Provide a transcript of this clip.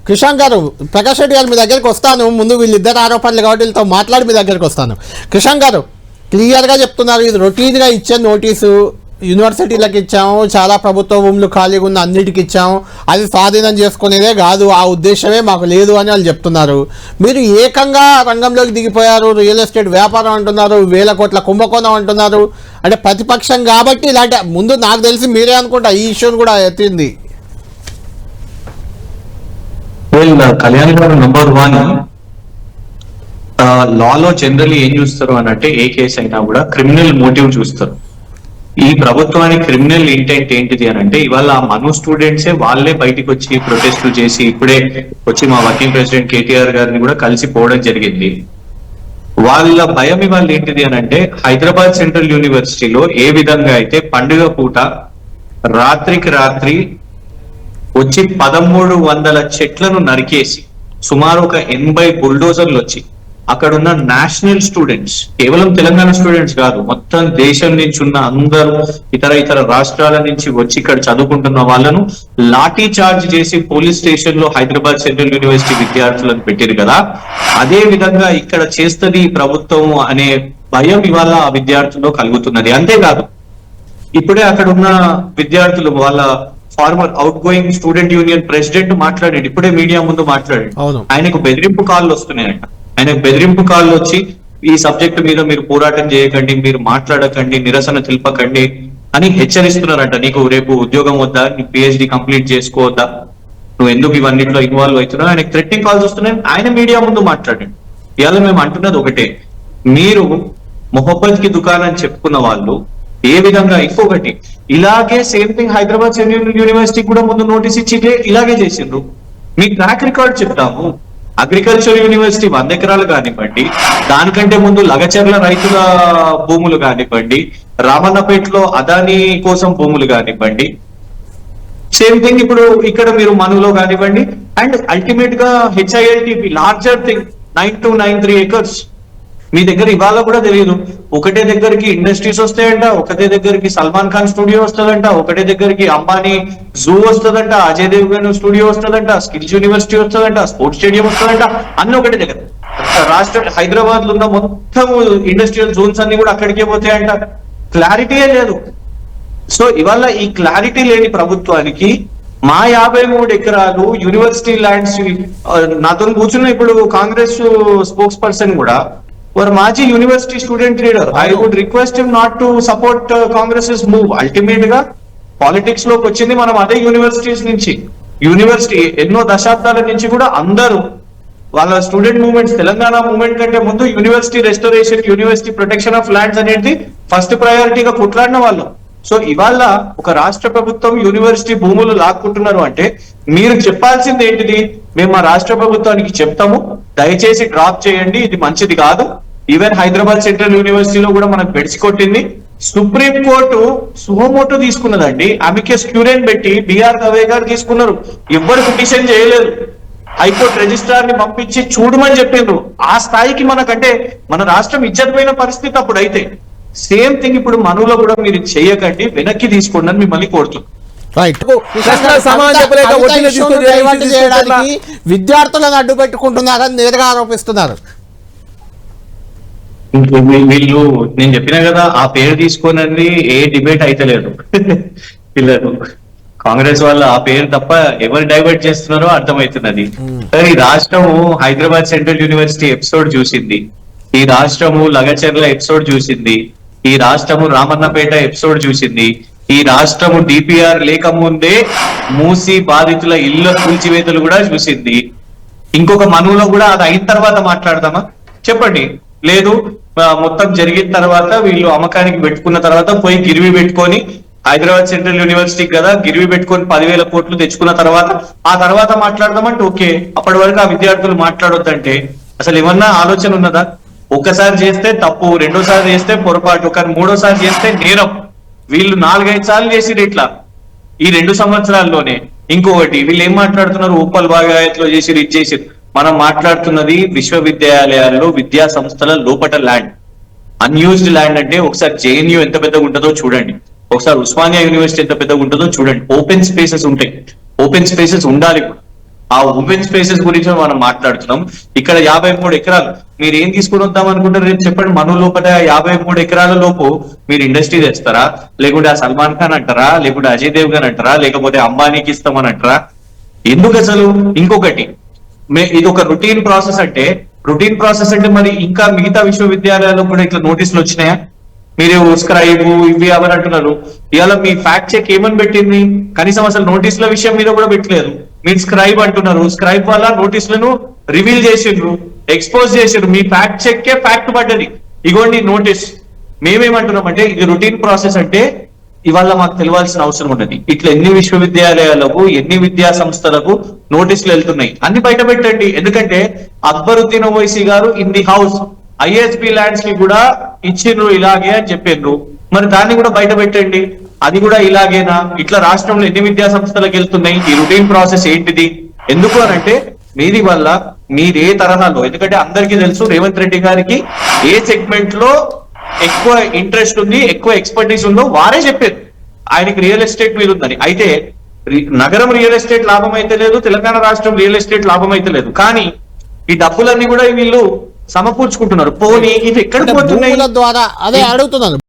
కిషాన్ గారు, ప్రకాష్ రెడ్డి గారు మీ దగ్గరికి వస్తాను. ముందు వీళ్ళిద్దరు ఆరోపణలు కాబట్టి వీళ్ళతో మాట్లాడి మీ దగ్గరికి వస్తాను. కిషాన్ గారు క్లియర్గా చెప్తున్నారు, ఇది రొటీన్గా ఇచ్చే నోటీసు, యూనివర్సిటీలకు ఇచ్చాము, చాలా ప్రభుత్వ భూములు ఖాళీగా ఉన్న అన్నిటికి ఇచ్చాము, అది స్వాధీనం చేసుకునేదే కాదు, ఆ ఉద్దేశమే మాకు లేదు అని వాళ్ళు చెప్తున్నారు. మీరు ఏకంగా రంగంలోకి దిగిపోయారు, రియల్ ఎస్టేట్ వ్యాపారం అంటున్నారు, 1000 కోట్ల కుంభకోణం అంటున్నారు. అంటే ప్రతిపక్షం కాబట్టి ఇలాంటి, ముందు నాకు తెలిసి మీరే అనుకుంటా ఈ ఇష్యూని కూడా ఎత్తింది. కళ్యాణ్ గారు, నంబర్ 1, లాలో జనరల్లీ ఏం చూస్తారు అని అంటే, ఏ కేసు అయినా కూడా క్రిమినల్ మోటివ్ చూస్తారు. ఈ ప్రభుత్వానికి క్రిమినల్ ఇంటెంట్ ఏంటిది అని అంటే, ఇవాళ మను స్టూడెంట్సే వాళ్ళే బయటికి వచ్చి ప్రొటెస్టులు చేసి ఇప్పుడే వచ్చి మా వర్కింగ్ ప్రెసిడెంట్ కేటీఆర్ గారిని కూడా కలిసిపోవడం జరిగింది. వాళ్ళ భయం ఇవాళ ఏంటిది అని అంటే, హైదరాబాద్ సెంట్రల్ యూనివర్సిటీలో ఏ విధంగా అయితే పండుగ పూట రాత్రికి రాత్రి వచ్చి 1300 చెట్లను నరికేసి సుమారు ఒక 80 బుల్డోజర్లు వచ్చి అక్కడున్న నేషనల్ స్టూడెంట్స్, కేవలం తెలంగాణ స్టూడెంట్స్ కాదు, మొత్తం దేశం నుంచి ఉన్న అందరూ ఇతర రాష్ట్రాల నుంచి వచ్చి ఇక్కడ చదువుకుంటున్న వాళ్ళను లాఠీ చార్జ్ చేసి పోలీస్ స్టేషన్ లో హైదరాబాద్ సెంట్రల్ యూనివర్సిటీ విద్యార్థులను పెట్టారు కదా, అదే విధంగా ఇక్కడ చేస్తుంది ఈ ప్రభుత్వం అనే భయం ఇవాళ ఆ విద్యార్థుల్లో కలుగుతున్నది. అంతేకాదు, ఇప్పుడే అక్కడ ఉన్న విద్యార్థులు వాళ్ళ former out going student union president మాట్లాడాడు, ఇప్పుడే మీడియా ముందు మాట్లాడాడు. ఆయనకు బెదిరింపు కాళ్ళు వస్తున్నాయంట. ఆయనకు బెదిరింపు కాళ్ళు వచ్చి ఈ సబ్జెక్టు మీద మీరు పోరాటం చేయకండి, మీరు మాట్లాడకండి, నిరసన తెలపకండి అని హెచ్చరిస్తున్నారంట. నీకు రేపు ఉద్యోగం వద్దా, నీ PhD కంప్లీట్ చేసుకోవద్దా, నువ్వు ఎందుకు ఇవన్నిట్లో ఇన్వాల్వ్ అవుతున్నావు, ఆయనకు థ్రెటనింగ్ కాల్స్ వస్తున్నాయి. ఆయన మీడియా ముందు మాట్లాడండి. ఇవాళ మేము అంటున్నది ఒకటే, మీరు మొహబ్బత్ కి దుకాణం చెప్పుకున్న వాళ్ళు ఏ విధంగా, ఇంకొకటి ఇలాగే same thing Hyderabad central university కూడా ముందు నోటీస్ ఇచ్చి ఇలాగే చేసిండ్రు. మీ ట్రాక్ రికార్డ్ చెప్తాము. అగ్రికల్చర్ యూనివర్సిటీ 100 ఎకరాలు కానివ్వండి, దానికంటే ముందు లగచర్ల రైతుల భూములు కానివ్వండి, రామన్నపేటలో అదానీ కోసం భూములు కానివ్వండి, సేమ్ థింగ్ ఇప్పుడు ఇక్కడ మీరు మనులో కానివ్వండి. అండ్ అల్టిమేట్ గా HILTP లార్జర్ థింగ్ 9293 acres మీ దగ్గర ఇవాళ కూడా తెలియదు. ఒకటే దగ్గరికి ఇండస్ట్రీస్ వస్తాయంట, ఒకటే దగ్గరికి సల్మాన్ ఖాన్ స్టూడియో వస్తుందంట, ఒకటే దగ్గరికి అంబానీ జూ వస్తుందంట, అజయ్ దేవ్గన్ స్టూడియో వస్తుందంట, స్కిల్స్ యూనివర్సిటీ వస్తుందంట, స్పోర్ట్స్ స్టేడియం వస్తుందంట, అన్ని ఒకటే దగ్గర. రాష్ట్ర హైదరాబాద్ లో ఉన్న మొత్తం ఇండస్ట్రియల్ జోన్స్ అన్ని కూడా అక్కడికే పోతాయంట. క్లారిటీయే లేదు. సో ఇవాళ ఈ క్లారిటీ లేని ప్రభుత్వానికి మా 53 ఎకరాలు యూనివర్సిటీ ల్యాండ్స్, నాతో కూర్చున్న ఇప్పుడు కాంగ్రెస్ స్పోక్స్ పర్సన్ కూడా or మాజీ university student leader, I would request him not to support Congress move. Ultimate గా పాలిటిక్స్ లోకి వచ్చింది మనం అదే యూనివర్సిటీస్ నుంచి. యూనివర్సిటీ ఎన్నో దశాబ్దాల నుంచి కూడా అందరూ వాళ్ళ స్టూడెంట్ మూవ్మెంట్స్, తెలంగాణ మూవ్మెంట్ కంటే ముందు university restoration, university protection of lands అనేది ఫస్ట్ ప్రయారిటీగా కొట్లాడిన వాళ్ళు. సో ఇవాళ ఒక రాష్ట్ర ప్రభుత్వం యూనివర్సిటీ భూములు లాక్కుంటున్నారు అంటే మీరు చెప్పాల్సింది ఏంటిది, మేము మా రాష్ట్ర ప్రభుత్వానికి చెప్తాము, దయచేసి డ్రాప్ చేయండి, ఇది మంచిది కాదు. ఈవెన్ హైదరాబాద్ సెంట్రల్ యూనివర్సిటీలో కూడా మనకు బెడ్స్ కొట్టింది. సుప్రీం కోర్టు సుమోటో తీసుకున్నదండి, అమికేస్ క్యూరియన్ పెట్టి బిఆర్ దవే గారు తీసుకున్నారు, ఎవ్వరు పిటిషన్ చేయలేదు. హైకోర్టు రిజిస్ట్రార్ ని పంపించి చూడమని చెప్పిండ్రు. ఆ స్థాయికి మనకంటే మన రాష్ట్రం ఇజ్జత్ పరిస్థితి అప్పుడు. అయితే సేమ్ థింగ్ ఇప్పుడు మనులో కూడా మీరు చేయకండి, వెనక్కి తీసుకోండి అని మిమ్మల్ని కోరుతున్నాం. విద్యార్థులను అడ్డు పెట్టుకుంటున్నారని నేరుగా ఆరోపిస్తున్నారు వీళ్ళు. నేను చెప్పినా కదా, ఆ పేరు తీసుకోనని ఏ డిబేట్ అయితే లేదు. పిల్లలు కాంగ్రెస్ వాళ్ళు ఆ పేరు తప్ప ఎవరు డైవర్ట్ చేస్తున్నారో అర్థమవుతున్నది. ఈ రాష్ట్రము హైదరాబాద్ సెంట్రల్ యూనివర్సిటీ ఎపిసోడ్ చూసింది, ఈ రాష్ట్రము లగచర్ల ఎపిసోడ్ చూసింది, ఈ రాష్ట్రము రామన్నపేట ఎపిసోడ్ చూసింది, ఈ రాష్ట్రము DPR లేకముందే మూసి బాధితుల ఇళ్ల కూల్చివేతలు కూడా చూసింది. ఇంకొక మనువులో కూడా అది అయిన తర్వాత మాట్లాడదామా చెప్పండి? లేదు, మొత్తం జరిగిన తర్వాత వీళ్ళు అమ్మకానికి పెట్టుకున్న తర్వాత పోయి గిరివి పెట్టుకొని, హైదరాబాద్ సెంట్రల్ యూనివర్సిటీకి కదా గిరివి పెట్టుకొని 10,000 కోట్లు తెచ్చుకున్న తర్వాత ఆ తర్వాత మాట్లాడదామంటే ఓకే. అప్పటి వరకు ఆ విద్యార్థులు మాట్లాడొద్దంటే అసలు ఏమన్నా ఆలోచన ఉన్నదా? ఒక్కసారి చేస్తే తప్పు, రెండోసారి చేస్తే పొరపాటు, కానీ మూడోసారి చేస్తే నేరం. వీళ్ళు 4-5 సార్లు చేసిరు ఇట్లా ఈ 2 సంవత్సరాల్లోనే. ఇంకొకటి వీళ్ళు ఏం మాట్లాడుతున్నారు, ఉప్పల్ బాగాయత్లో చేసిరు, ఇది చేసిరు. మనం మాట్లాడుతున్నది విశ్వవిద్యాలయాల్లో, విద్యా సంస్థల లోపట ల్యాండ్, అన్యూజ్డ్ ల్యాండ్. అంటే ఒకసారి JNU ఎంత పెద్దగా ఉంటుందో చూడండి, ఒకసారి ఉస్మానియా యూనివర్సిటీ ఎంత పెద్దగా ఉంటుందో చూడండి. ఓపెన్ స్పేసెస్ ఉంటాయి, ఓపెన్ స్పేసెస్ ఉండాలి. ఆ ఓపెన్ స్పేసెస్ గురించి మనం మాట్లాడుతున్నాం. ఇక్కడ 53 ఎకరాలు మీరు ఏం తీసుకుని వద్దాం అనుకుంటారు రేపు చెప్పండి. మన లోపల 53 ఎకరాల లోపు మీరు ఇండస్ట్రీ తెస్తారా, లేకుంటే ఆ సల్మాన్ ఖాన్ అంటారా, లేకుంటే అజయ్ దేవ్ గాన్ అంటారా, లేకపోతే అంబానీకి ఇస్తామని అంటారా? ఎందుకు అసలు? ఇంకొకటి, ఇది ఒక రొటీన్ ప్రాసెస్ అంటే మరి ఇంకా మిగతా విశ్వవిద్యాలయాల్లో కూడా ఇట్లా నోటీసులు వచ్చినాయా? మీరు స్క్రైబ్ ఇవి అవని అంటున్నారు. ఇవాళ మీ ఫ్యాక్ట్ చెక్ ఏమని పెట్టింది? కనీసం అసలు నోటీసుల విషయం మీద కూడా పెట్టలేదు. మీరు స్క్రైబ్ అంటున్నారు, స్క్రైబ్ వల్ల నోటీసులను రివీల్ చేసిండ్రు, ఎక్స్పోజ్ చేసిండ్రు. మీ ఫ్యాక్ట్ చెక్ ఫ్యాక్ట్ పడ్డది, ఇగోండి నోటీస్. మేమేమంటున్నామంటే ఇది రొటీన్ ప్రాసెస్ అంటే ఇవాళ మాకు తెలియాల్సిన అవసరం ఉన్నది. ఇట్లా ఎన్ని విశ్వవిద్యాలయాలకు, ఎన్ని విద్యా సంస్థలకు నోటీసులు వెళ్తున్నాయి అన్ని బయట పెట్టండి. ఎందుకంటే అక్బరుద్దీన్ ఓవైసీ గారు in the house ISB lands కి కూడా ఇచ్చిండ్రు ఇలాగే అని చెప్పిండ్రు. మరి దాన్ని కూడా బయట పెట్టండి, అది కూడా ఇలాగేనా? ఇట్లా రాష్ట్రంలో ఎన్ని విద్యా సంస్థలకు వెళ్తున్నాయి? ఈ రొటీన్ ప్రాసెస్ ఏంటిది? ఎందుకు అనంటే మీది వల్ల మీరు ఏ తరహాలో, ఎందుకంటే అందరికీ తెలుసు రేవంత్ రెడ్డి గారికి ఏ సెగ్మెంట్ లో ఎక్కువ ఇంట్రెస్ట్ ఉంది, ఎక్కువ ఎక్స్పర్టీస్ ఉందో వారే చెప్పారు. ఆయనకి రియల్ ఎస్టేట్ మీద ఉందని. అయితే నగరం రియల్ ఎస్టేట్ లాభం అయితే లేదు, తెలంగాణ రాష్ట్రం రియల్ ఎస్టేట్ లాభం అయితే లేదు. కానీ ఈ డబ్బులన్నీ కూడా వీళ్ళు సమకూర్చుకుంటున్నారు. పోనీ ఇవి ఎక్కడ పోతున్నాయి? ద్వారా అదే అడుగుతున్నాను.